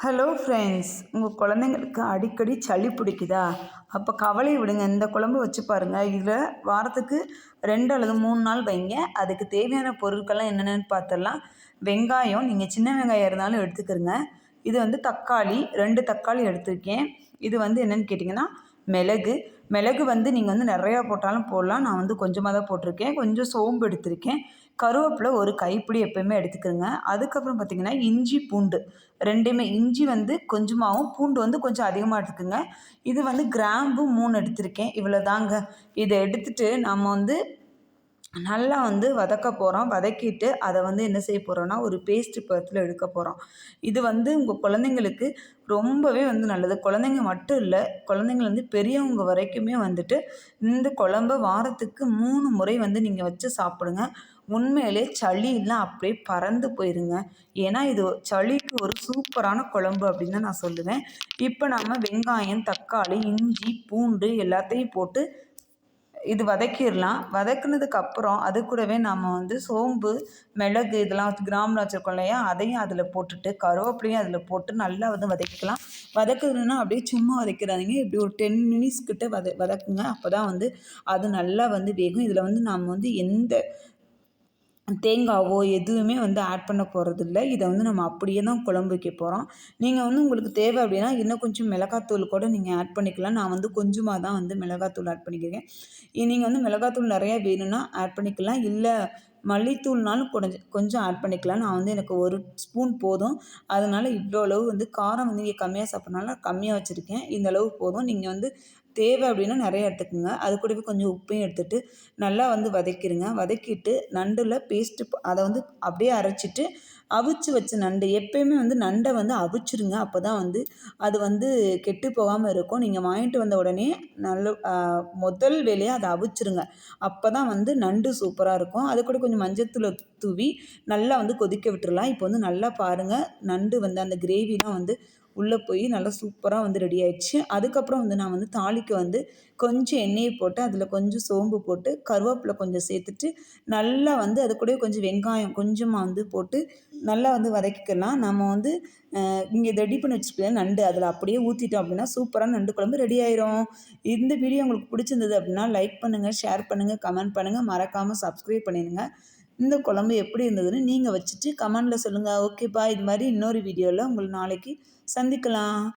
Hello friends, உங்கள் குழந்தைங்களுக்கு அடிக்கடி சளி பிடிக்குதா? அப்போ கவலை விடுங்க. இந்த குழம்பு வச்சு பாருங்கள். இதில் வாரத்துக்கு 2 அல்லது 3 நாள் வைங்க. அதுக்கு தேவையான பொருட்கள்லாம் என்னென்னு பார்த்துடலாம். வெங்காயம், நீங்கள் சின்ன வெங்காயம் இருந்தாலும் எடுத்துக்கிறங்க. இது வந்து தக்காளி 2 தக்காளி எடுத்திருக்கேன். இது வந்து என்னென்னு கேட்டிங்கன்னா மிளகு. மிளகு வந்து நீங்கள் வந்து நிறையா போட்டாலும் போடலாம். நான் வந்து கொஞ்சமாக தான் போட்டிருக்கேன். கொஞ்சம் சோம்பு எடுத்திருக்கேன். கருவேப்பிலை ஒரு கைப்பிடி எப்பயுமே எடுத்துக்கிறங்க. அதுக்கப்புறம் பார்த்திங்கன்னா இஞ்சி பூண்டு 2மே. இஞ்சி வந்து கொஞ்சமாகவும் பூண்டு வந்து கொஞ்சம் அதிகமாக எடுத்துக்கோங்க. இது வந்து கிராம்பு 3 எடுத்திருக்கேன். இவ்வளோ தாங்க. இதை எடுத்துகிட்டு நம்ம வந்து நல்லா வந்து வதக்க போகிறோம். வதக்கிட்டு அதை வந்து என்ன செய்ய போகிறோன்னா ஒரு பேஸ்ட்டு பதத்தில் எடுக்க போகிறோம். இது வந்து உங்கள் குழந்தைங்களுக்கு ரொம்பவே வந்து நல்லது. குழந்தைங்க மட்டும் இல்லை, குழந்தைங்கள் வந்து பெரியவங்க வரைக்குமே வந்துட்டு இந்த குழம்ப வாரத்துக்கு 3 முறை வந்து நீங்கள் வச்சு சாப்பிடுங்க. உண்மையிலே சளியெல்லாம் அப்படியே பறந்து போயிருங்க. ஏன்னா இது சளிக்கு ஒரு சூப்பரான குழம்பு அப்படின்னு தான் நான் சொல்லுவேன். இப்போ நம்ம வெங்காயம், தக்காளி, இஞ்சி, பூண்டு எல்லாத்தையும் போட்டு இது வதக்கிடலாம். வதக்குனதுக்கப்புறம் அது கூடவே நம்ம வந்து சோம்பு, மிளகு இதெல்லாம் வச்சு கிராம்புலாம் வச்சுருக்கோம் இல்லையா? அதையும் அதில் போட்டுட்டு கருவேப்பிலையும் அதில் போட்டு நல்லா வந்து வதக்கிக்கலாம். வதக்குதுன்னா அப்படியே சும்மா வதக்கிடாதீங்க. இப்படி ஒரு 10 மினிட்ஸ் கிட்ட வதக்குங்க. அப்போ தான் வந்து அது நல்லா வந்து வேகும். இதில் வந்து நம்ம வந்து எந்த தேங்காவோ எதுவுமே வந்து ஆட் பண்ண போகிறதில்ல. இதை வந்து நம்ம அப்படியே தான் குழம்பு வைக்க போகிறோம். நீங்கள் வந்து உங்களுக்கு தேவை அப்படின்னா இன்னும் கொஞ்சம் மிளகாத்தூள் கூட நீங்கள் ஆட் பண்ணிக்கலாம். நான் வந்து கொஞ்சமாக தான் வந்து மிளகாத்தூள் ஆட் பண்ணிக்கிறேன். நீங்கள் வந்து மிளகாத்தூள் நிறையா வேணும்னா ஆட் பண்ணிக்கலாம். இல்லை மல்லித்தூள்னாலும் கொஞ்சம் ஆட் பண்ணிக்கலாம். நான் வந்து எனக்கு 1 ஸ்பூன் போதும். அதனால் இவ்வளோ அளவு வந்து காரம் வந்து நீங்கள் கம்மியாக சாப்பிட்றனால கம்மியாக வச்சுருக்கேன். இந்த அளவு போதும். நீங்கள் வந்து தேவை அப்படின்னா நிறைய எடுத்துக்கோங்க. அது கூடவே கொஞ்சம் உப்பையும் எடுத்துகிட்டு நல்லா வந்து வதக்கிடுங்க. வதக்கிட்டு நண்டில் பேஸ்ட்டு அதை வந்து அப்படியே அரைச்சிட்டு அவிச்சு வச்ச நண்டு எப்பயுமே வந்து நண்டை வந்து அவிச்சிருங்க. அப்போ தான் வந்து அது வந்து கெட்டு போகாமல் இருக்கும். நீங்கள் வாங்கிட்டு வந்த உடனே நல்ல முதல் வேலையாக அதை அவிச்சிருங்க. அப்போ தான் வந்து நண்டு சூப்பராக இருக்கும். அது கூட கொஞ்சம் மஞ்சத்தூளை தூவி நல்லா வந்து கொதிக்க விட்டுறலாம். இப்போ வந்து நல்லா பாருங்கள், நண்டு வந்து அந்த கிரேவிலாம் வந்து உள்ளே போய் நல்லா சூப்பராக வந்து ரெடி ஆயிடுச்சு. அதுக்கப்புறம் வந்து நான் வந்து தாளிக்க வந்து கொஞ்சம் எண்ணெயை போட்டு அதில் கொஞ்சம் சோம்பு போட்டு கருவேப்பிலை கொஞ்சம் சேர்த்துட்டு நல்லா வந்து அது கூடவே கொஞ்சம் வெங்காயம் கொஞ்சமாக வந்து போட்டு நல்லா வந்து வதக்கிக்கலாம். நம்ம வந்து இங்கே ரெடி பண்ணி வச்சுருக்க நண்டு அதில் அப்படியே ஊற்றிட்டோம் அப்படின்னா சூப்பரான நண்டு குழம்பு ரெடி ஆயிரும். இந்த வீடியோ உங்களுக்கு பிடிச்சிருந்தது அப்படின்னா லைக் பண்ணுங்கள், ஷேர் பண்ணுங்கள், கமெண்ட் பண்ணுங்கள், மறக்காமல் சப்ஸ்கிரைப் பண்ணிடுங்க. இந்த குழம்பு எப்படி இருந்ததுன்னு நீங்கள் வச்சுட்டு கமெண்டில் சொல்லுங்கள். ஓகேப்பா, இது மாதிரி இன்னொரு வீடியோவில் உங்களை நாளைக்கு சந்திக்கலாம்.